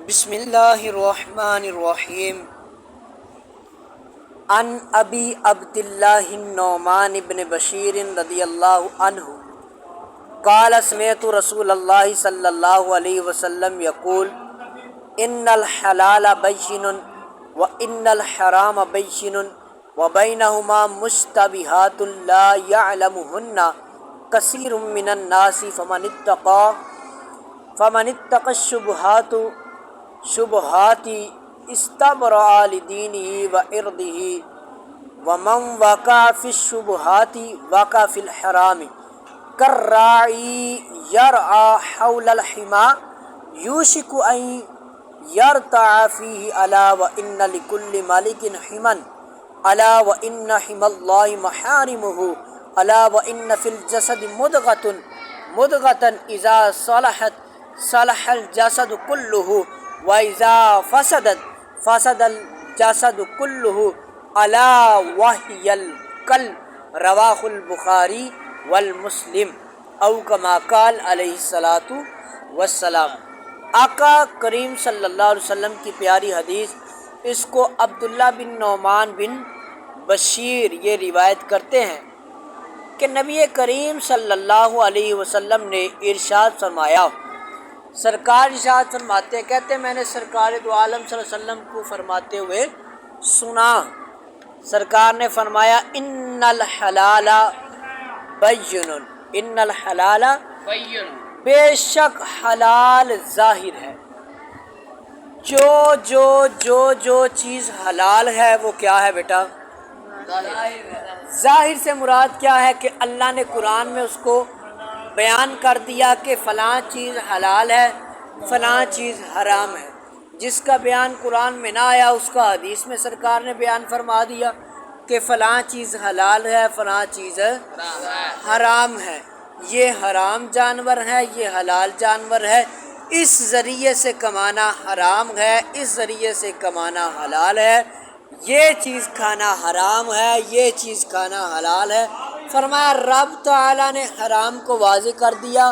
بسم اللہ الرحمن الرحیم عن ابی عبداللہ النعمان بن بشیر رضی اللہ عنہ قال سمعت رسول اللہ صلی اللہ علیہ وسلم یقول ان الحلال بین وان الحرام بین وبینہما مشتبہات لا یعلمہن کثیر من الناس فمن اتقى الشبهات استبرأ لدينه وعرضه ومن وقع في الشبهات وقع في الحرام كالراعي يرعى حول الحمى يوشك أن يرتع فيه ألا وإن لكل ملك حما ألا وإن حمى الله محارمه ألا وإن في الجسد مضغة إذا صلحت صلح الجسد كله وإذا فسدت فسد الجسد كله ألا وهي القلب رواه البخاری والمسلم او كما قال علیہ الصلاۃ والسلام۔ آقا کریم صلی اللہ علیہ وسلم کی پیاری حدیث، اس کو عبداللہ بن نعمان بن بشیر یہ روایت کرتے ہیں کہ نبی کریم صلی اللہ علیہ وسلم نے ارشاد فرمایا، سرکار ارشاد فرماتے کہتے میں نے سرکار دو عالم صلی اللہ علیہ وسلم کو فرماتے ہوئے سنا، سرکار نے فرمایا ان الحلال بین، ان الحلال بین، بے شک حلال ظاہر ہے۔ جو چیز حلال ہے وہ کیا ہے بیٹا؟ ظاہر سے مراد کیا ہے کہ اللہ نے قرآن میں اس کو بیان کر دیا کہ فلاں چیز حلال ہے، فلاں چیز حرام ہے۔ جس کا بیان قرآن میں نہ آیا اس کا حدیث میں سرکار نے بیان فرما دیا کہ فلاں چیز حلال ہے، فلاں چیز حرام ہے، یہ حرام جانور ہے، یہ حلال جانور ہے، اس ذریعے سے کمانا حرام ہے، اس ذریعے سے کمانا حلال ہے، یہ چیز کھانا حرام ہے، یہ چیز کھانا حلال ہے۔ فرمایا رب تعالیٰ نے حرام کو واضح کر دیا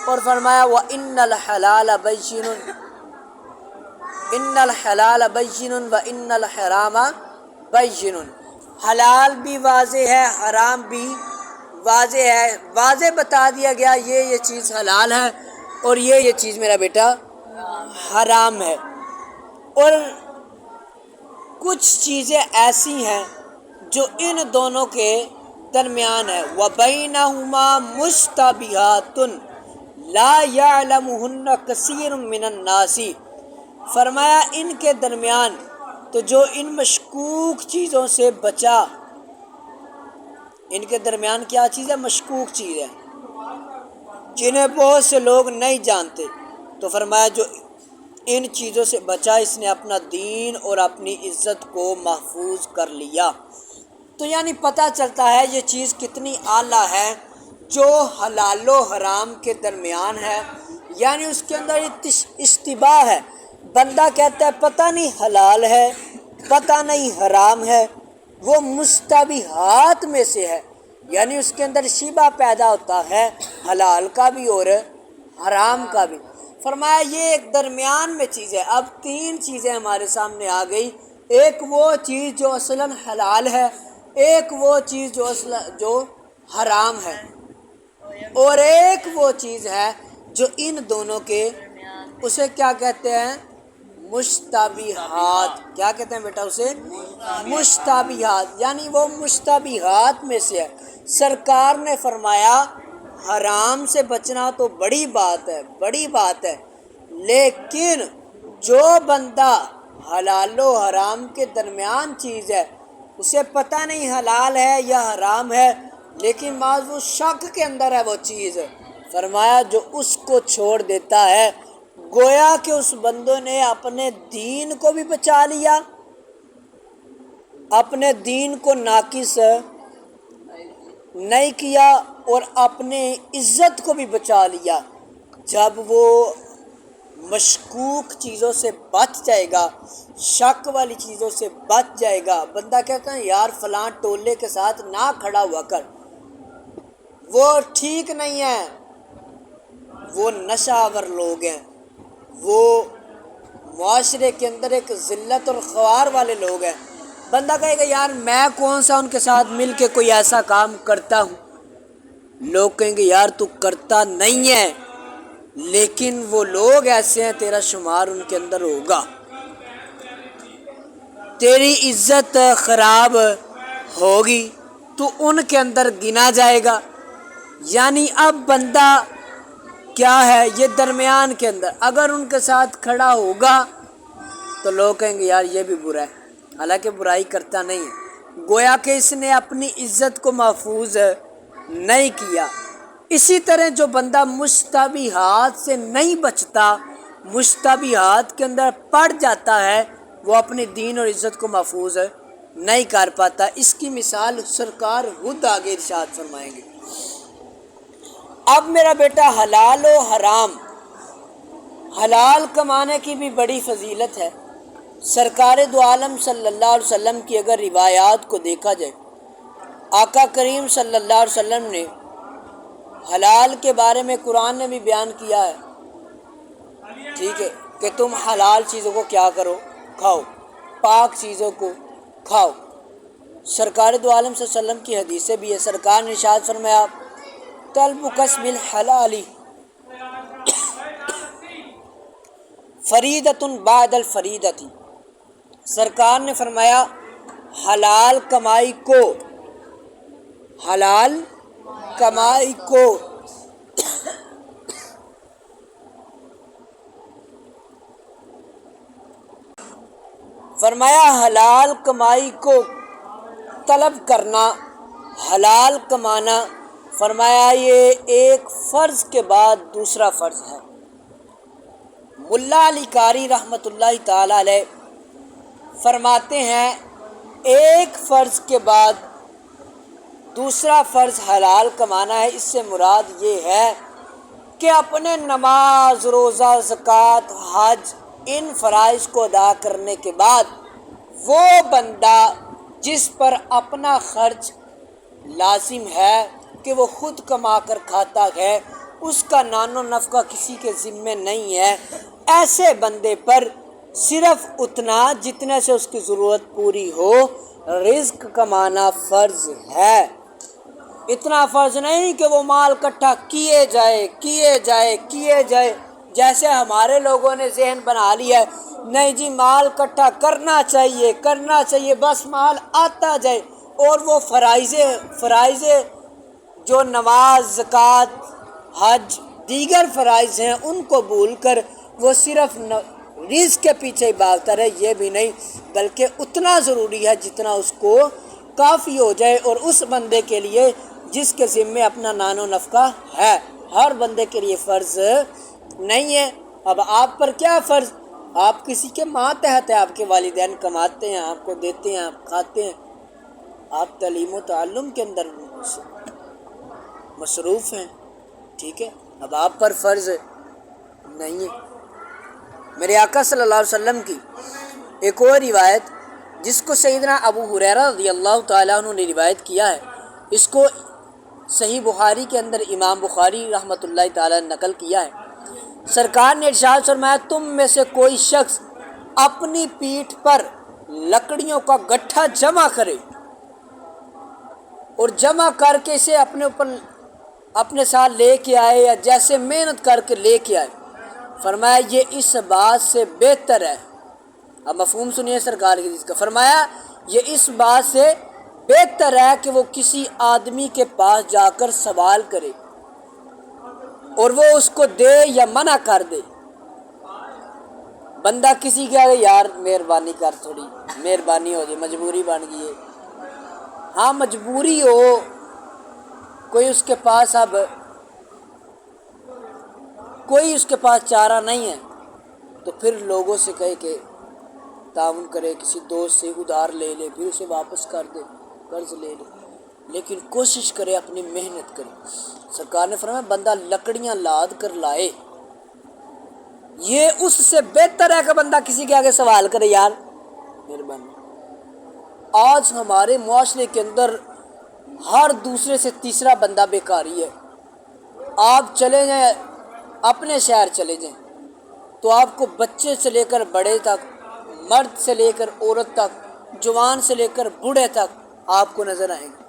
اور فرمایا وَإِنَّ الْحَلَالَ بَيِّنٌ، إِنَّ الْحَلَالَ بَيِّنٌ وَإِنَّ الْحَرَامَ بَيِّنٌ، حلال بھی واضح ہے، حرام بھی واضح ہے، واضح بتا دیا گیا یہ چیز حلال ہے اور یہ چیز میرا بیٹا حرام ہے۔ اور کچھ چیزیں ایسی ہیں جو ان دونوں کے درمیان ہے، وَبَيْنَهُمَا مُشْتَبِهَاتٌ لَا يَعْلَمُهُنَّ كَثِيرٌ مِّنَ النَّاسِ، فرمایا ان کے درمیان تو جو ان مشکوک چیزوں سے بچا، ان کے درمیان کیا چیز ہے؟ مشکوک چیز ہے جنہیں بہت سے لوگ نہیں جانتے، تو فرمایا جو ان چیزوں سے بچا اس نے اپنا دین اور اپنی عزت کو محفوظ کر لیا۔ تو یعنی پتہ چلتا ہے یہ چیز کتنی اعلیٰ ہے جو حلال و حرام کے درمیان ہے، یعنی اس کے اندر اشتباہ ہے، بندہ کہتا ہے پتہ نہیں حلال ہے، پتہ نہیں حرام ہے، وہ مشتبہات میں سے ہے، یعنی اس کے اندر شبہ پیدا ہوتا ہے حلال کا بھی اور حرام کا بھی۔ فرمایا یہ ایک درمیان میں چیز ہے۔ اب تین چیزیں ہمارے سامنے آ گئی، ایک وہ چیز جو اصلاً حلال ہے، ایک وہ چیز جو حرام ہے، اور ایک وہ چیز ہے جو ان دونوں کے، اسے کیا کہتے ہیں؟ مشتبہات۔ کیا کہتے ہیں بیٹا اسے؟ مشتبہات، یعنی وہ مشتبہات میں سے ہے۔ سرکار نے فرمایا حرام سے بچنا تو بڑی بات ہے، بڑی بات ہے، لیکن جو بندہ حلال و حرام کے درمیان چیز ہے، اسے پتہ نہیں حلال ہے یا حرام ہے، لیکن بعض وہ شک کے اندر ہے وہ چیز، فرمایا جو اس کو چھوڑ دیتا ہے گویا کہ اس بندوں نے اپنے دین کو بھی بچا لیا، اپنے دین کو ناقص نہیں کیا اور اپنے عزت کو بھی بچا لیا۔ جب وہ مشکوک چیزوں سے بچ جائے گا، شک والی چیزوں سے بچ جائے گا، بندہ کہتا ہے یار فلاں ٹولے کے ساتھ نہ کھڑا ہوا کر، وہ ٹھیک نہیں ہے، وہ نشہ آور لوگ ہیں، وہ معاشرے کے اندر ایک ذلت اور خوار والے لوگ ہیں. بندہ کہے گا یار میں کون سا ان کے ساتھ مل کے کوئی ایسا کام کرتا ہوں. لوگ کہیں گے یار تو کرتا نہیں ہے، لیکن وہ لوگ ایسے ہیں تیرا شمار ان کے اندر ہوگا، تیری عزت خراب ہوگی تو ان کے اندر گنا جائے گا. یعنی اب بندہ کیا ہے، یہ درمیان کے اندر اگر ان کے ساتھ کھڑا ہوگا تو لوگ کہیں گے یار یہ بھی برا ہے، حالانکہ برائی کرتا نہیں ہے، گویا کہ اس نے اپنی عزت کو محفوظ نہیں کیا. اسی طرح جو بندہ مشتبہات سے نہیں بچتا، مشتبہات کے اندر پڑ جاتا ہے، وہ اپنے دین اور عزت کو محفوظ نہیں کر پاتا. اس کی مثال سرکار خود آگے ارشاد فرمائیں گے. اب میرا بیٹا حلال و حرام، حلال کمانے کی بھی بڑی فضیلت ہے. سرکار دو عالم صلی اللہ علیہ وسلم کی اگر روایات کو دیکھا جائے، آقا کریم صلی اللہ علیہ وسلم نے حلال کے بارے میں قرآن نے بھی بیان کیا ہے، ٹھیک ہے، کہ تم حلال چیزوں کو کیا کرو، کھاؤ، پاک چیزوں کو کھاؤ. سرکار دو عالم صلی اللہ علیہ وسلم کی حدیثیں بھی ہے. سرکار نے ارشاد فرمایا طلب کسب الحلال فریدۃ بعد الفریدۃ. سرکار نے فرمایا حلال کمائی کو، حلال کمائی کو فرمایا حلال کمائی کو طلب کرنا، حلال کمانا، فرمایا یہ ایک فرض کے بعد دوسرا فرض ہے. ملا علی قاری رحمۃ اللہ تعالی علیہ فرماتے ہیں ایک فرض کے بعد دوسرا فرض حلال کمانا ہے. اس سے مراد یہ ہے کہ اپنے نماز، روزہ، زکوٰۃ، حج، ان فرائض کو ادا کرنے کے بعد وہ بندہ جس پر اپنا خرچ لازم ہے کہ وہ خود کما کر کھاتا ہے، اس کا نان و نفقہ کسی کے ذمے نہیں ہے، ایسے بندے پر صرف اتنا جتنے سے اس کی ضرورت پوری ہو رزق کمانا فرض ہے. اتنا فرض نہیں کہ وہ مال اکٹھا کیے جائے جیسے ہمارے لوگوں نے ذہن بنا لیا ہے، نہیں جی مال اکٹھا کرنا چاہیے، بس مال آتا جائے، اور وہ فرائض جو نماز، زکوٰۃ، حج، دیگر فرائض ہیں ان کو بھول کر وہ صرف رزق کے پیچھے ہی بھاگتا رہے. یہ بھی نہیں، بلکہ اتنا ضروری ہے جتنا اس کو کافی ہو جائے. اور اس بندے کے لیے جس کے ذمے اپنا نان و نفقہ ہے، ہر بندے کے لیے فرض نہیں ہے. اب آپ پر کیا فرض، آپ کسی کے ماتحت ہیں، آپ کے والدین کماتے ہیں، آپ کو دیتے ہیں، آپ کھاتے ہیں، آپ تعلیم و تعلم کے اندر مصروف ہیں، ٹھیک ہے، اب آپ پر فرض نہیں ہے. میرے آقا صلی اللہ علیہ وسلم کی ایک اور روایت جس کو سیدنا ابو ہریرہ رضی اللہ تعالیٰ عنہ نے روایت کیا ہے، اس کو صحیح بخاری کے اندر امام بخاری رحمۃ اللہ تعالیٰ نے نقل کیا ہے. سرکار نے ارشاد فرمایا تم میں سے کوئی شخص اپنی پیٹھ پر لکڑیوں کا گٹھا جمع کرے اور جمع کر کے اسے اپنے ساتھ لے کے آئے، یا جیسے محنت کر کے لے کے آئے، فرمایا یہ اس بات سے بہتر ہے. اب مفہوم سنیے سرکار کی حدیث کا. فرمایا یہ اس بات سے بہتر ہے کہ وہ کسی آدمی کے پاس جا کر سوال کرے اور وہ اس کو دے یا منع کر دے. بندہ کسی کے آگے یار مہربانی کر، تھوڑی مہربانی ہو جائے، مجبوری بن گئی ہے، ہاں مجبوری ہو، کوئی اس کے پاس چارہ نہیں ہے، تو پھر لوگوں سے کہے کہ تعاون کرے، کسی دوست سے ادھار لے لے، پھر اسے واپس کر دے، قرض لے لے، لیکن کوشش کرے، اپنی محنت کرے. سرکار نے فرمایا بندہ لکڑیاں لاد کر لائے، یہ اس سے بہتر ہے کہ بندہ کسی کے آگے سوال کرے یار مہربانی. آج ہمارے معاشرے کے اندر ہر دوسرے سے تیسرا بندہ بیکاری ہے. آپ چلے جائیں، اپنے شہر چلے جائیں، تو آپ کو بچے سے لے کر بڑے تک، مرد سے لے کر عورت تک، جوان سے لے کر بوڑھے تک آپ کو نظر آئیں گے۔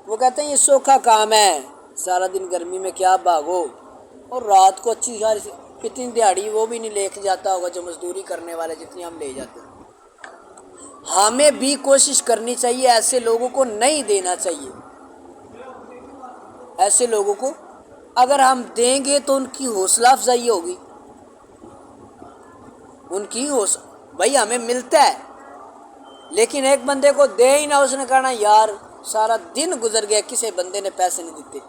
وہ کہتے ہیں یہ سوکھا کام ہے، سارا دن گرمی میں کیا بھاگو، اور رات کو اچھی خاصی اتنی دیہڑی وہ بھی نہیں لے کے جاتا ہوگا جو مزدوری کرنے والے جتنی ہم لے جاتے ہیں۔ ہمیں بھی کوشش کرنی چاہیے، ایسے لوگوں کو نہیں دینا چاہیے۔ ایسے لوگوں کو اگر ہم دیں گے تو ان کی حوصلہ افزائی ہوگی، ان کی بھائی ہمیں ملتا ہے، لیکن ایک بندے کو دے ہی نہ، اس نے کہنا یار سارا دن گزر گیا، کسی بندے نے پیسے نہیں دیتے،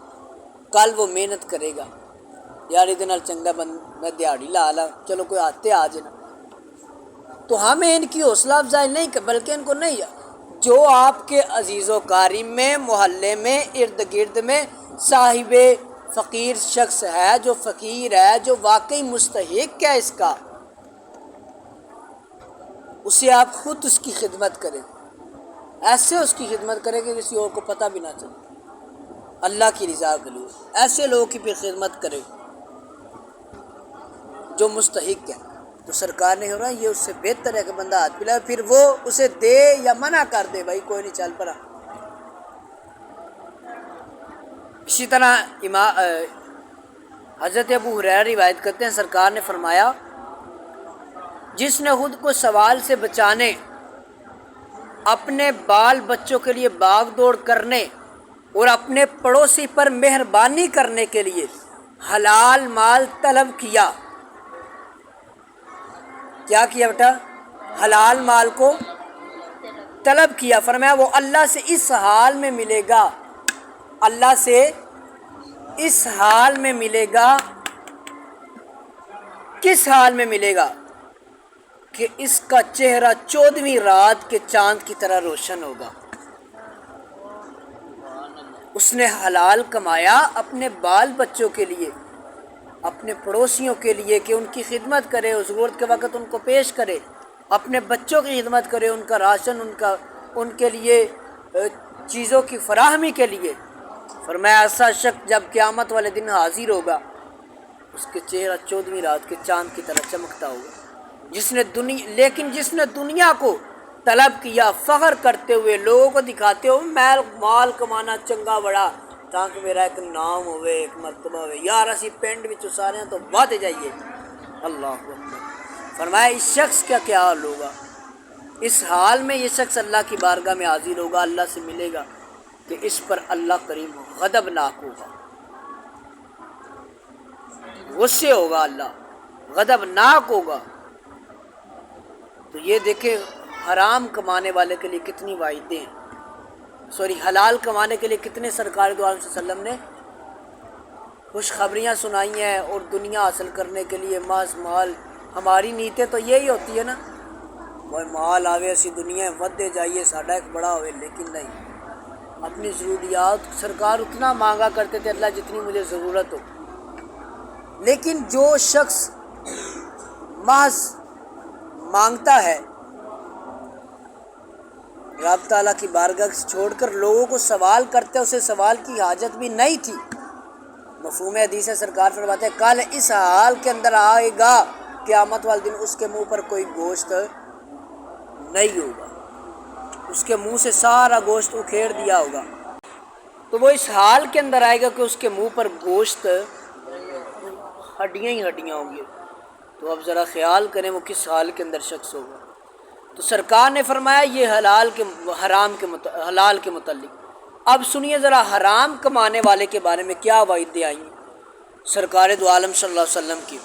کل وہ محنت کرے گا، یار ادھر نال چنگا میں دیہڑی لا لا، چلو کوئی آتے آ جانا۔ تو ہمیں ان کی حوصلہ افزائی نہیں، بلکہ ان کو نہیں، جو آپ کے عزیز و قریب میں، محلے میں، ارد گرد میں صاحب فقیر شخص ہے، جو فقیر ہے، جو واقعی مستحق ہے اس کا، اسے آپ خود اس کی خدمت کریں، ایسے اس کی خدمت کریں کہ کسی اور کو پتہ بھی نہ چلے، اللہ کی رضا کے لیے ایسے لوگوں کی پھر خدمت کرے جو مستحق ہے۔ تو سرکار نے کہا یہ اس سے بہتر ہے کہ بندہ ہاتھ پلائے، پھر وہ اسے دے یا منع کر دے، بھائی کوئی نہیں چل پڑا۔ اسی طرح حضرت ابو ہریرہ روایت کرتے ہیں، سرکار نے فرمایا جس نے خود کو سوال سے بچانے، اپنے بال بچوں کے لیے باغ دوڑ کرنے اور اپنے پڑوسی پر مہربانی کرنے کے لیے حلال مال طلب کیا، کیا کیا بیٹا؟ حلال مال کو طلب کیا، فرمایا وہ اللہ سے اس حال میں ملے گا، اللہ سے اس حال میں ملے گا، کس حال میں ملے گا؟ کہ اس کا چہرہ 14ویں رات کے چاند کی طرح روشن ہوگا۔ اس نے حلال کمایا اپنے بال بچوں کے لیے، اپنے پڑوسیوں کے لیے، کہ ان کی خدمت کرے، ضرورت کے وقت ان کو پیش کرے، اپنے بچوں کی خدمت کرے، ان کا راشن، ان کے لیے چیزوں کی فراہمی کے لیے۔ فرمایا ایسا شخص جب قیامت والے دن حاضر ہوگا، اس کے چہرہ 14ویں رات کے چاند کی طرح چمکتا ہوگا۔ لیکن جس نے دنیا کو طلب کیا فخر کرتے ہوئے، لوگوں کو دکھاتے ہوئے مال کمانا چنگا بڑا، تاکہ میرا ایک نام ہوئے، ایک مرتبہ ہوئے، یار اسی پینڈ میں سارے ہیں تو بات جائیے، اللہ اکبر۔ فرمایا اس شخص کا کیا حال ہوگا؟ اس حال میں یہ شخص اللہ کی بارگاہ میں حاضر ہوگا، اللہ سے ملے گا کہ اس پر اللہ کریم غضبناک ہوگا، غصے ہوگا، اللہ غضبناک ہوگا۔ تو یہ دیکھیں حرام کمانے والے کے لیے کتنی وعیدیں ہیں، حلال کمانے کے لیے کتنے سرکار دو عالم صلی اللہ علیہ وسلم نے خوشخبریاں سنائی ہیں، اور دنیا حاصل کرنے کے لیے محض مال، ہماری نیتیں تو یہی ہوتی ہے نا، وہ مال آوے اسی دنیا میں ودے جائیے، ساڈا ایک بڑا ہوئے، لیکن نہیں، اپنی ضروریات سرکار اتنا مانگا کرتے تھے اللہ جتنی مجھے ضرورت ہو۔ لیکن جو شخص محض مانگتا ہے، رب تعالیٰ کی بارگاہ سے چھوڑ کر لوگوں کو سوال کرتے، اسے سوال کی حاجت بھی نہیں تھی، مفہوم حدیث ہے، سرکار فرماتے ہیں کل اس حال کے اندر آئے گا قیامت والے دن، اس کے منہ پر کوئی گوشت نہیں ہوگا، اس کے منہ سے سارا گوشت اکھیڑ دیا ہوگا۔ تو وہ اس حال کے اندر آئے گا کہ اس کے منہ پر گوشت ہڈیاں ہی ہڈیاں ہوں گی۔ تو اب ذرا خیال کریں وہ کس حال کے اندر شخص ہوگا۔ تو سرکار نے فرمایا یہ حلال کے متعلق۔ اب سنیے ذرا حرام کمانے والے کے بارے میں کیا وعیدیں آئی ہیں سرکار دو عالم صلی اللہ علیہ وسلم کی۔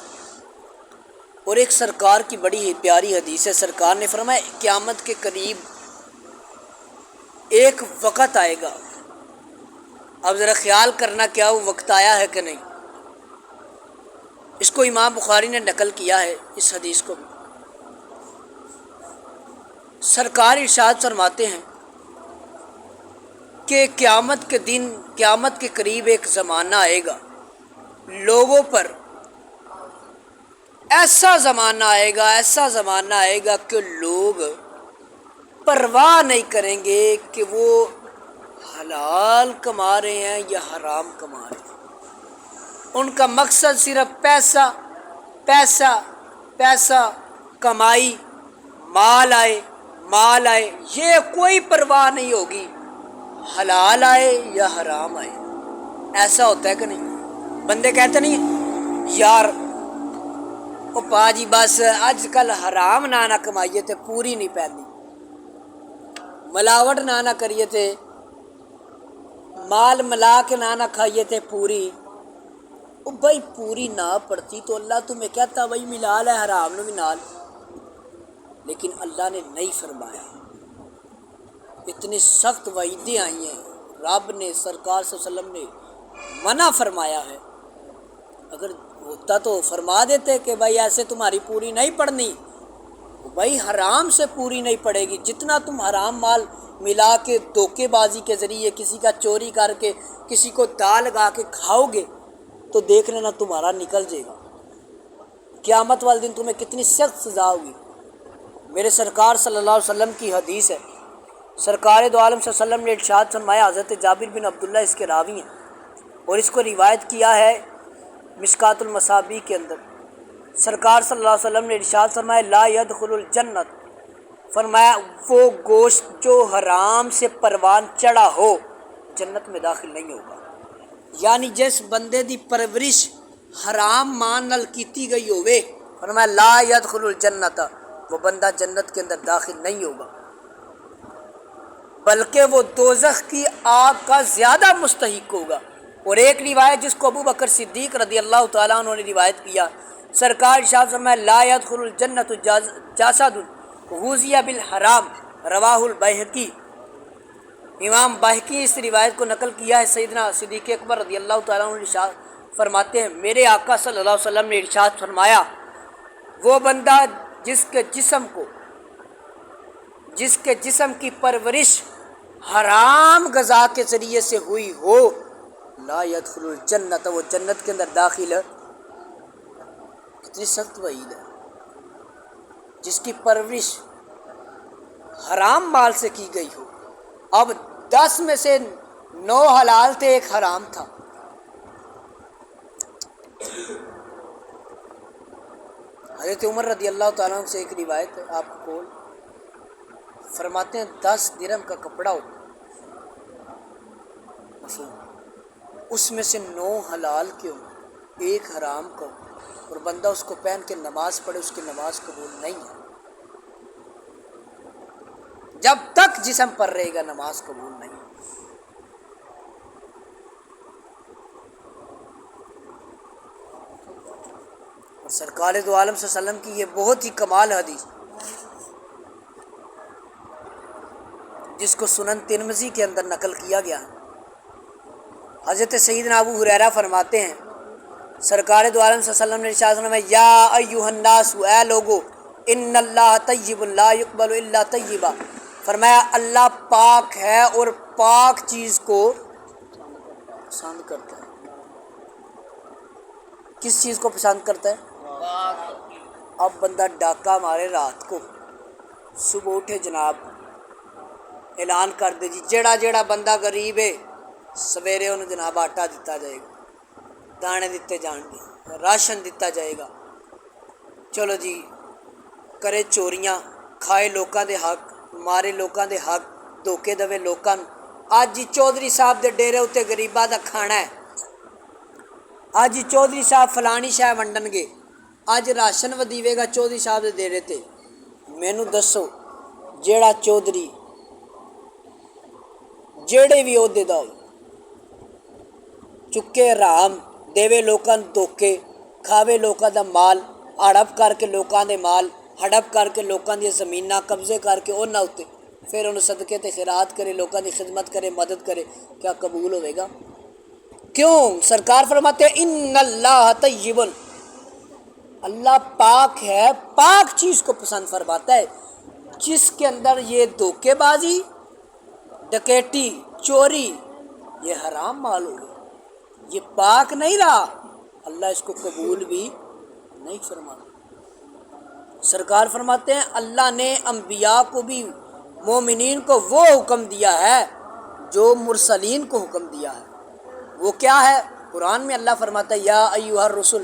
اور ایک سرکار کی بڑی پیاری حدیث ہے، سرکار نے فرمایا قیامت کے قریب ایک وقت آئے گا، اب ذرا خیال کرنا کیا وہ وقت آیا ہے کہ نہیں۔ اس کو امام بخاری نے نقل کیا ہے اس حدیث کو۔ سرکار ارشاد فرماتے ہیں کہ قیامت کے دن، قیامت کے قریب ایک زمانہ آئے گا، لوگوں پر ایسا زمانہ آئے گا، ایسا زمانہ آئے گا کہ لوگ پرواہ نہیں کریں گے کہ وہ حلال کما رہے ہیں یا حرام کما رہے ہیں، ان کا مقصد صرف پیسہ پیسہ کمائی، مال آئے، یہ کوئی پرواہ نہیں ہوگی، حلال آئے یا حرام آئے۔ ایسا ہوتا ہے کہ نہیں؟ بندے کہتے نہیں یار او پا جی بس آج کل حرام نہ کمائیے تے پوری نہیں پیندی، ملاوٹ نہ کریے تے مال ملا کے نہ کھائیے تے پوری۔ او بھائی پوری نہ پڑتی تو اللہ تمہیں کہتا بھائی ملا لے حرام نو بھی نال، لیکن اللہ نے نہیں فرمایا۔ اتنی سخت وعیدیں آئی ہیں، رب نے، سرکار صلی اللہ علیہ وسلم نے منع فرمایا ہے۔ اگر ہوتا تو فرما دیتے کہ بھائی ایسے تمہاری پوری نہیں پڑنی، بھائی حرام سے پوری نہیں پڑے گی۔ جتنا تم حرام مال ملا کے دھوکے بازی کے ذریعے کسی کا چوری کر کے کسی کو دا لگا کے کھاؤ گے تو دیکھ لینا تمہارا نکل جائے گا، قیامت والے دن تمہیں کتنی سخت سزا ہوگی۔ میرے سرکار صلی اللہ علیہ وسلم کی حدیث ہے، سرکار دو عالم صلی اللہ علیہ وسلم نے ارشاد فرمایا، حضرت جابر بن عبداللہ اس کے راوی ہیں اور اس کو روایت کیا ہے مشکات المصابیح کے اندر۔ سرکار صلی اللہ علیہ وسلم نے ارشاد فرمایا لا يدخل الجنت، فرمایا وہ گوشت جو حرام سے پروان چڑھا ہو جنت میں داخل نہیں ہوگا۔ یعنی جس بندے دی پرورش حرام مان نال کیتی گئی ہوئے، فرمایا لا يدخل الجنت، وہ بندہ جنت کے اندر داخل نہیں ہوگا، بلکہ وہ دوزخ کی آگ کا زیادہ مستحق ہوگا۔ اور ایک روایت جس کو ابو بکر صدیق رضی اللہ تعالیٰ عنہ نے روایت کیا، سرکار ارشاد فرمایا لا يدخل الجنت جاسد غوذی بالحرام، رواہ البیہقی، امام بہقی اس روایت کو نقل کیا ہے۔ سیدنا صدیق اکبر رضی اللہ تعالیٰ عنہ ارشاد فرماتے ہیں میرے آقا صلی اللہ علیہ وسلم نے ارشاد فرمایا وہ بندہ جس کے جسم کی پرورش حرام غذا کے ذریعے سے ہوئی ہو لا يدخل الجنت، وہ جنت کے اندر داخل ہے۔ کتنی سخت وعید ہے، جس کی پرورش حرام مال سے کی گئی ہو۔ اب 10 میں سے 9 حلال تھے، ایک حرام تھا۔ حضرت عمر رضی اللہ تعالیٰ عنہ سے ایک روایت ہے آپ کو، فرماتے ہیں 10 درہم کا کپڑا ہو، اس میں سے 9 حلال کے ہوں، ایک حرام کا ہو، اور بندہ اس کو پہن کے نماز پڑھے، اس کی نماز قبول نہیں ہے۔ جب تک جسم پر رہے گا نماز قبول نہیں۔ اور سرکار دو عالم صلی اللہ علیہ وسلم کی یہ بہت ہی کمال حدیث جس کو سنن ترمذی کے اندر نقل کیا گیا، حضرت سیدنا ابو ہریرہ فرماتے ہیں سرکار دو عالم صلی اللہ علیہ وسلم نے ارشاد فرمایا یا ایھا الناس، اے لوگو، ان اللہ طیب لا یقبل الا طیبا، فرمایا اللہ پاک ہے اور پاک چیز کو پسند کرتا ہے۔ کس چیز کو پسند کرتا ہے؟ اب بندہ ڈاکہ مارے رات کو، صبح اٹھے جناب اعلان کر دے جی جیڑا بندہ غریب ہے سویرے انہوں جناب آٹا دیتا جائے گا، دانے دیتے جان گے، راشن دیتا جائے گا، چلو جی کرے چوریاں، کھائے لوکاں دے حق، مارے لوکاں دے حق، دھوکے دوے لوکاں۔ اج جی چودھری صاحب دے ڈیرے اتنے غریباں دا کھانا ہے، اج جی چودھری صاحب فلانی شے ونڈن گے، اج راشن ودیوے گا چودھری صاحب دے ڈیرے تے۔ مینوں دسو جیڑا چودھری جیڑے بھی عہدے دا ہو چکے رام دیوے لوکاں دھوکے، کھاوے لوکاں دا مال، ہڑپ کر کے لوکاں دے مال، ہڑپ کر کے لوکاں دی زمیناں قبضے کر کے انہاں اُتے پھر انہوں صدقے تے خیرات کرے، لوکاں دی خدمت کرے، مدد کرے، کیا قبول ہوئے گا؟ کیوں؟ سرکار فرماتے ہیں ان اللہ طیب، اللہ پاک ہے، پاک چیز کو پسند فرماتا ہے۔ جس کے اندر یہ دھوکے بازی، ڈکیٹی، چوری، یہ حرام مال ہو گیا، یہ پاک نہیں رہا، اللہ اس کو قبول بھی نہیں فرماتا۔ سرکار فرماتے ہیں اللہ نے انبیاء کو بھی، مومنین کو وہ حکم دیا ہے جو مرسلین کو حکم دیا ہے۔ وہ کیا ہے؟ قرآن میں اللہ فرماتا ہے یا ایھا الرسل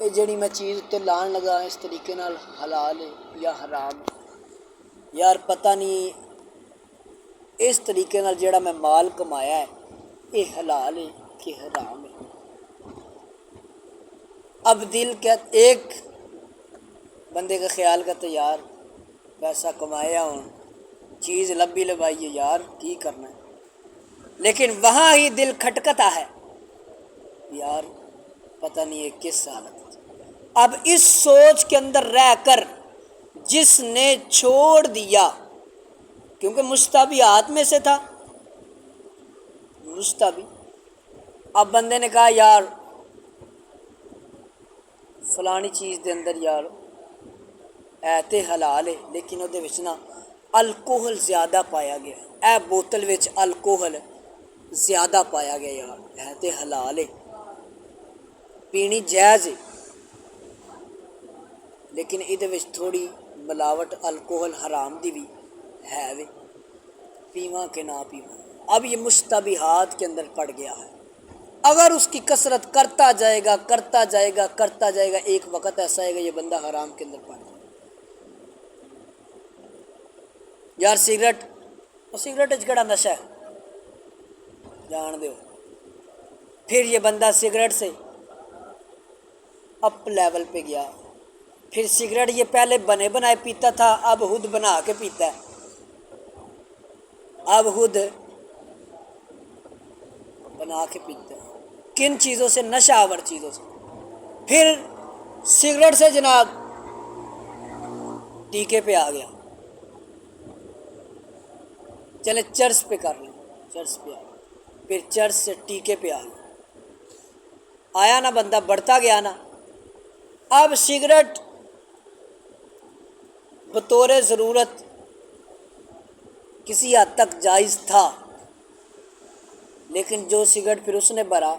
یہ جڑی میں چیز اتنے لان لگا اس طریقے نال حلال ہے یا حرام ہے، یار پتہ نہیں اس طریقے نال جڑا میں مال کمایا ہے یہ حلال ہے کہ حرام ہے۔ اب دل کیا ایک بندے کا خیال کرتے یار پیسہ کمایا ہوں چیز لبی لبائی ہے یار کی کرنا ہے، لیکن وہاں ہی دل کھٹکتا ہے یار پتہ نہیں ہے کس حالت ہے۔ اب اس سوچ کے اندر رہ کر جس نے چھوڑ دیا، کیونکہ مستحبات میں سے تھا مستحب، اب بندے نے کہا یار فلانی چیز دے اندر یار اے تے حلال ہے لیکن وہ نا الکوہل زیادہ پایا گیا، اے بوتل وچ الکوہل زیادہ پایا گیا، یار اے تے حلال ہے پینی جائز ہے لیکن یہ تھوڑی ملاوٹ الکوہل حرام دی بھی ہے وے، پیواں کہ نہ پیواں۔ اب یہ مشتبہات کے اندر پڑ گیا ہے، اگر اس کی کثرت کرتا جائے گا ایک وقت ایسا آئے گا یہ بندہ حرام کے اندر پڑ جائے گا۔ یار سگریٹ کہڑا نشہ ہے جان دو، پھر یہ بندہ سگریٹ سے اپ لیول پہ گیا، پھر سگریٹ یہ پہلے بنے بنائے پیتا تھا اب خود بنا کے پیتا ہے، اب خود بنا کے پیتا ہے، کن چیزوں سے؟ نشہ آور چیزوں سے۔ پھر سگریٹ سے جناب ٹیکے پہ آ گیا، چلے چرس پہ کر لیں، چرس پہ آ گیا، پھر چرس سے ٹیکے پہ آ گیا، آیا نا بندہ بڑھتا گیا نا۔ اب سگریٹ بطور ضرورت کسی حد تک جائز تھا، لیکن جو سگریٹ پھر اس نے بھرا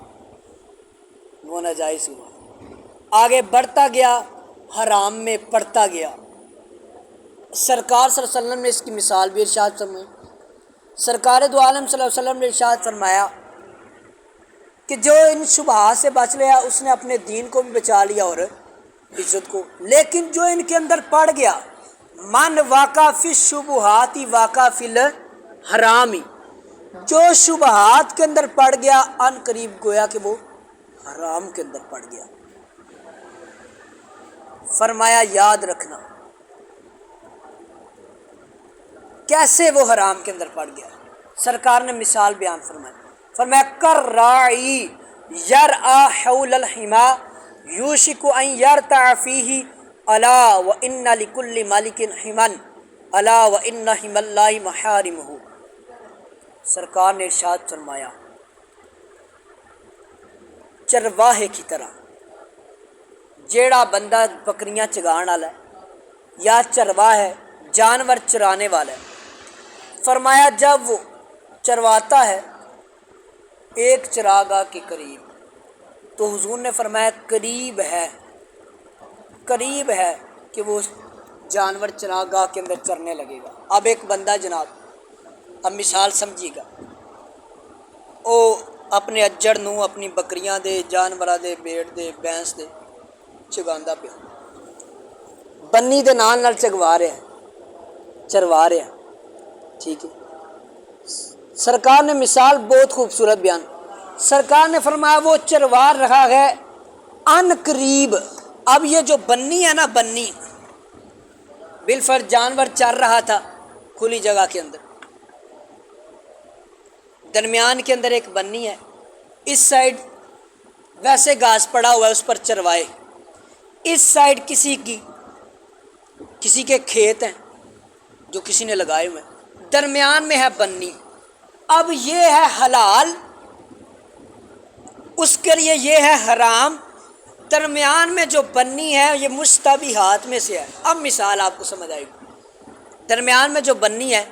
وہ ناجائز ہوا، آگے بڑھتا گیا حرام میں پڑتا گیا۔ سرکار صلی اللہ علیہ وسلم نے اس کی مثال بھی ارشاد فرمائی، سرکار دو عالم صلی اللہ علیہ وسلم نے ارشاد فرمایا کہ جو ان شبہات سے بچ لیا اس نے اپنے دین کو بھی بچا لیا اور عزت کو، لیکن جو ان کے اندر پڑ گیا من واقع فی الشبہات واقع فی الحرام، جو شبہات کے اندر پڑ گیا ان قریب گویا کہ وہ حرام کے اندر پڑ گیا۔ فرمایا یاد رکھنا کیسے وہ حرام کے اندر پڑ گیا، سرکار نے مثال بیان فرمایا کر راعی یرعی حول الحما یوشک ان یرتع فیہ الا وان لکل ملک حما الا وان حمی اللہ محارمہ۔ سرکار نے ارشاد فرمایا چرواہے کی طرح جیڑا بندہ بکریاں چگان والا ہے یا چرواہ ہے جانور چرانے والا ہے، فرمایا جب وہ چرواتا ہے ایک چراگاہ کے قریب تو حضور نے فرمایا قریب ہے کہ وہ جانور چراگاہ کے اندر چرنے لگے گا۔ اب ایک بندہ جناب، اب مثال سمجھیے گا، او اپنے اجڑ نو اپنی بکریاں دے جانوراں دے بیڑ دے بینس دے چگاندا پیا، بنی دے نال چگوا رہا چروا رہا، ٹھیک ہے۔ سرکار نے مثال بہت خوبصورت بیان، سرکار نے فرمایا وہ چروا رہا ہے ان قریب، اب یہ جو بنی ہے نا، بنی بالفرض جانور چر رہا تھا کھلی جگہ کے اندر، درمیان کے اندر ایک بنی ہے، اس سائڈ ویسے گھاس پڑا ہوا ہے اس پر چروائے، اس سائڈ کسی کے کھیت ہیں جو کسی نے لگائے ہوئے ہیں، درمیان میں ہے بنی، اب یہ ہے حلال اس کے لیے یہ ہے حرام، درمیان میں جو بنی ہے یہ مشتبہات میں سے ہے۔ اب مثال آپ کو سمجھ آئے گی، درمیان میں جو بنی ہے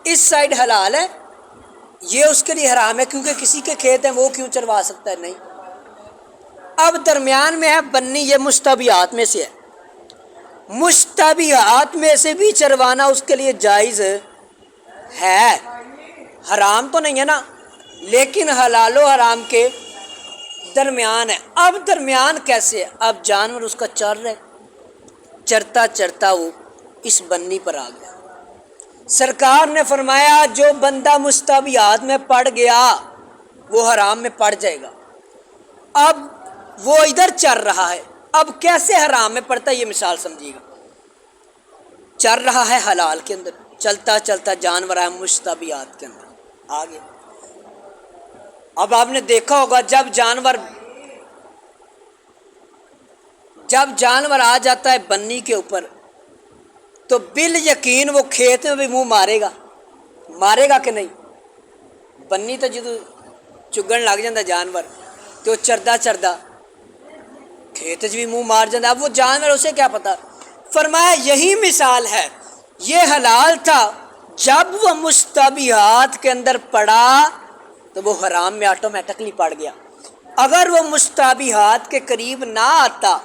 اس سائڈ حلال ہے، یہ اس کے لیے حرام ہے کیونکہ کسی کے کھیت ہیں وہ کیوں چروا سکتا ہے، نہیں۔ اب درمیان میں ہے بنی، یہ مشتبہات میں سے ہے، مشتبہات میں سے بھی چروانا اس کے لیے جائز ہے، حرام تو نہیں ہے نا، لیکن حلال و حرام کے درمیان ہے. اب درمیان کیسے ہے؟ اب جانور اس کا چر رہے، چرتا چرتا وہ اس بنی پر آ گیا. سرکار نے فرمایا جو بندہ مستحبات میں پڑ گیا وہ حرام میں پڑ جائے گا. اب وہ ادھر چر رہا ہے، اب کیسے حرام میں پڑتا ہے یہ مثال سمجھیے گا. چر رہا ہے حلال کے اندر، چلتا چلتا جانور ہے مستحبات کے اندر آ گیا. اب آپ نے دیکھا ہوگا جب جانور آ جاتا ہے بنی کے اوپر تو بال یقین وہ کھیت میں بھی منہ مارے گا کہ نہیں؟ بنی تو جدو چگن لگ جاتا جانور تو چردا کھیت بھی منہ مار جاتا. اب وہ جانور اسے کیا پتا. فرمایا یہی مثال ہے، یہ حلال تھا، جب وہ مستحبات کے اندر پڑا تو وہ حرام میں آٹومیٹکلی پڑ گیا. اگر وہ مستحبات کے قریب نہ آتا،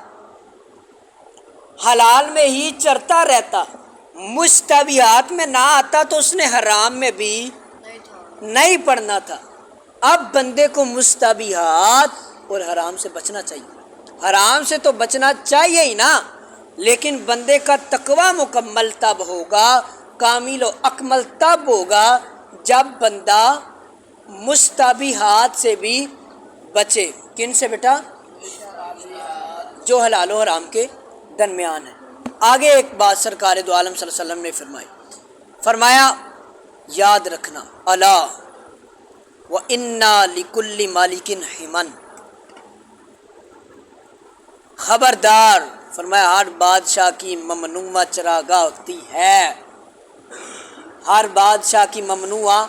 حلال میں ہی چرتا رہتا، مستحبات میں نہ آتا تو اس نے حرام میں بھی نہیں پڑنا تھا. اب بندے کو مستحبات اور حرام سے بچنا چاہیے. حرام سے تو بچنا چاہیے ہی نا، لیکن بندے کا تقوی مکمل تب ہوگا، کامل و اکمل تب ہوگا جب بندہ مستحبات سے بھی بچے. کن سے بیٹا؟ جو حلال و حرام کے درمیان ہے. آگے ایک بات سرکار دو عالم صلی اللہ علیہ وسلم نے فرمایا یاد رکھنا، الا وَإِنَّا لِكُلِّ مَالِكٍ حِمًا، خبردار، فرمایا ہر بادشاہ کی ممنوعہ چراگاہ ہوتی ہے. ہر بادشاہ کی ممنوعہ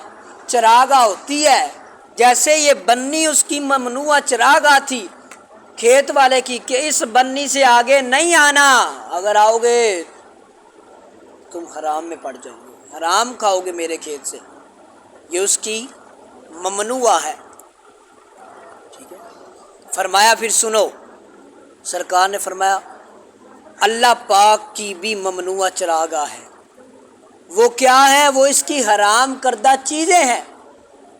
چراگاہ ہوتی ہے. جیسے یہ بنی اس کی ممنوعہ چراگاہ تھی کھیت والے کی کہ اس بنی سے آگے نہیں آنا، اگر آؤ گے تم حرام میں پڑ جاؤ گے، حرام کھاؤ گے میرے کھیت سے. یہ اس کی ممنوعہ ہے. ٹھیک ہے. فرمایا پھر سنو، سرکار نے فرمایا اللہ پاک کی بھی ممنوعہ چراگاہ ہے. وہ کیا ہے؟ وہ اس کی حرام کردہ چیزیں ہیں.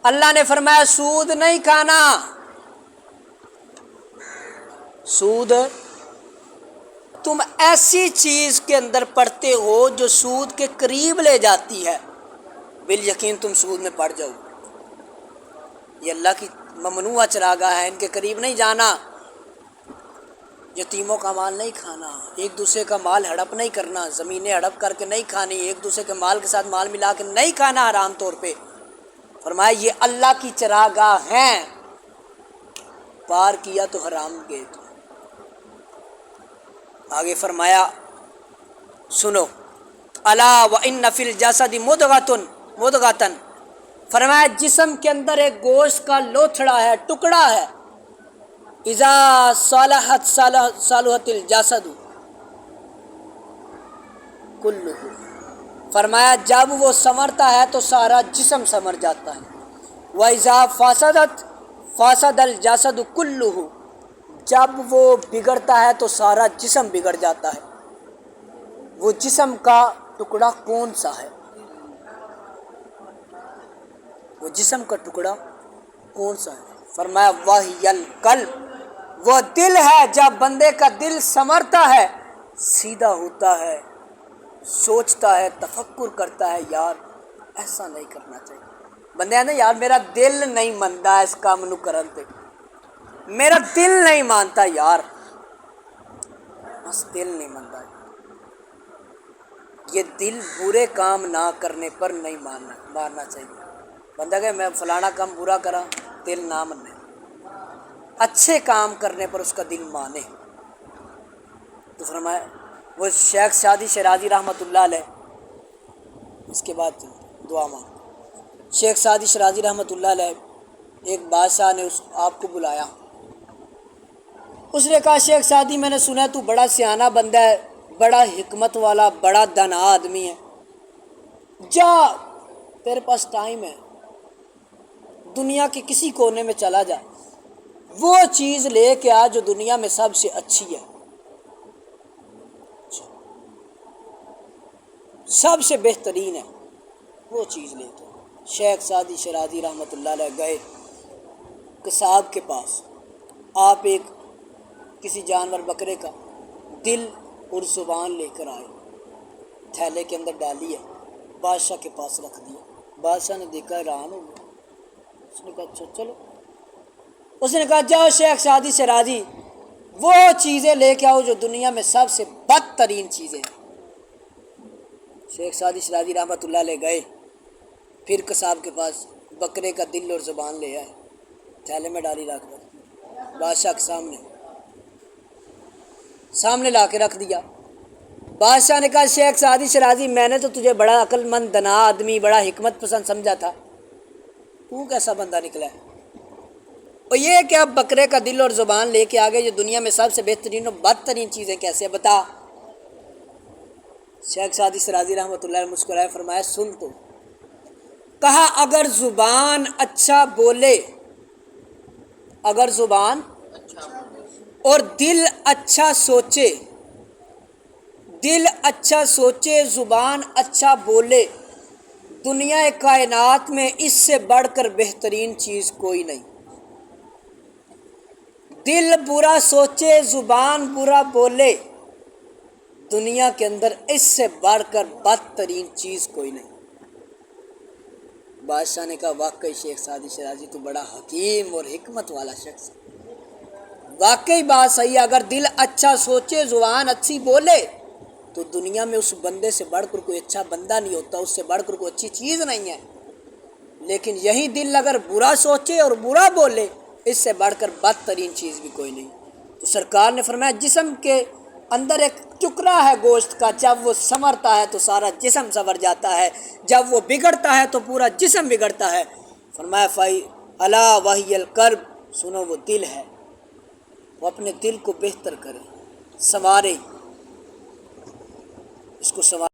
اللہ نے فرمایا سود نہیں کھانا. سود تم ایسی چیز کے اندر پڑتے ہو جو سود کے قریب لے جاتی ہے، بال یقین تم سود میں پڑ جاؤ. یہ اللہ کی ممنوعہ چراگاہ ہے، ان کے قریب نہیں جانا. یتیموں کا مال نہیں کھانا، ایک دوسرے کا مال ہڑپ نہیں کرنا، زمینیں ہڑپ کر کے نہیں کھانی، ایک دوسرے کے مال کے ساتھ مال ملا کے نہیں کھانا حرام طور پہ. فرمایا یہ اللہ کی چراگاہ ہیں، پار کیا تو حرام گئے. تو آگے فرمایا سنو، الا وان فی الجسد مضغۃ، فرمایا جسم کے اندر ایک گوشت کا لوتھڑا ہے، ٹکڑا ہے. اذا صلحت صلحت الجسد کلہ، فرمایا جب وہ سنورتا ہے تو سارا جسم سنور جاتا ہے. واذا فسدت فسد الجسد کلہ، جب وہ بگڑتا ہے تو سارا جسم بگڑ جاتا ہے. وہ جسم کا ٹکڑا کون سا ہے؟ وہ جسم کا ٹکڑا کون سا ہے؟ فرمایا وحی القلب، وہ دل ہے. جب بندے کا دل سنورتا ہے، سیدھا ہوتا ہے، سوچتا ہے، تفکر کرتا ہے، یار ایسا نہیں کرنا چاہیے. بندے ہیں نا، یار میرا دل نہیں مانتا اس کام نو کرن تے، میرا دل نہیں مانتا یار، بس دل نہیں مانتا. یہ دل برے کام نہ کرنے پر نہیں مارنا چاہیے. بندہ کہ میں فلانا کام برا کرا، دل نہ مانے، اچھے کام کرنے پر اس کا دل مانے. تو فرمایا وہ شیخ سعدی شیرازی رحمۃ اللہ علیہ، اس کے بعد دعا مانگ. شیخ سعدی شیرازی رحمۃ اللہ علیہ، ایک بادشاہ نے آپ کو بلایا. اس نے کہا شیخ سعدی میں نے سنا تو بڑا سیانہ بندہ ہے، بڑا حکمت والا، بڑا دانا آدمی ہے، جا تیرے پاس ٹائم ہے، دنیا کے کسی کونے میں چلا جا، وہ چیز لے کے آ جو دنیا میں سب سے اچھی ہے، سب سے بہترین ہے، وہ چیز لے کے. شیخ سعدی شیرازی رحمۃ اللہ علیہ گئے قصاب کے پاس. آپ ایک کسی جانور بکرے کا دل اور زبان لے کر آئے، تھیلے کے اندر ڈالی ہے، بادشاہ کے پاس رکھ دیا۔ بادشاہ نے دیکھا، حیران ہو گیا۔ اس نے کہا اچھا چلو۔ اس نے کہا جاؤ شیخ سعدی شیرازی وہ چیزیں لے کے آؤ جو دنیا میں سب سے بدترین چیزیں ہیں۔ شیخ سعدی شیرازی رحمۃ اللہ علیہ گئے، پھر قصاب کے پاس بکرے کا دل اور زبان لے آئے، تھیلے میں ڈالی رکھ دیا، بادشاہ کے سامنے لا کے رکھ دیا۔ بادشاہ نے کہا شیخ سعدی شیرازی میں نے تو تجھے بڑا عقل مند دنا آدمی، بڑا حکمت پسند سمجھا تھا، تو کیسا بندہ نکلا ہے؟ اور یہ کہ اب بکرے کا دل اور زبان لے کے آگے جو دنیا میں سب سے بہترین اور بدترین چیزیں کیسے بتا؟ شیخ سعدی شیرازی رحمۃ اللہ علیہ مسکرائے، فرمایا سن تو۔ کہا اگر زبان اچھا بولے، اگر زبان اور دل اچھا سوچے، دل اچھا سوچے زبان اچھا بولے، دنیا کائنات میں اس سے بڑھ کر بہترین چیز کوئی نہیں۔ دل برا سوچے زبان برا بولے، دنیا کے اندر اس سے بڑھ کر بدترین چیز کوئی نہیں۔ بادشاہ نے کہا واقعی شیخ سعدی شیرازی تو بڑا حکیم اور حکمت والا شخص ہے، واقعی بات صحیح ہے۔ اگر دل اچھا سوچے زبان اچھی بولے تو دنیا میں اس بندے سے بڑھ کر کوئی اچھا بندہ نہیں ہوتا، اس سے بڑھ کر کوئی اچھی چیز نہیں ہے۔ لیکن یہی دل اگر برا سوچے اور برا بولے، اس سے بڑھ کر بدترین چیز بھی کوئی نہیں۔ تو سرکار نے فرمایا جسم کے اندر ایک ٹکڑا ہے گوشت کا، جب وہ سنورتا ہے تو سارا جسم سنور جاتا ہے، جب وہ بگڑتا ہے تو پورا جسم بگڑتا ہے۔ فرمایا فائی الا وحی القلب، سنو وہ دل ہے، وہ اپنے دل کو بہتر کرے، سنوارے، اس کو سنوارے۔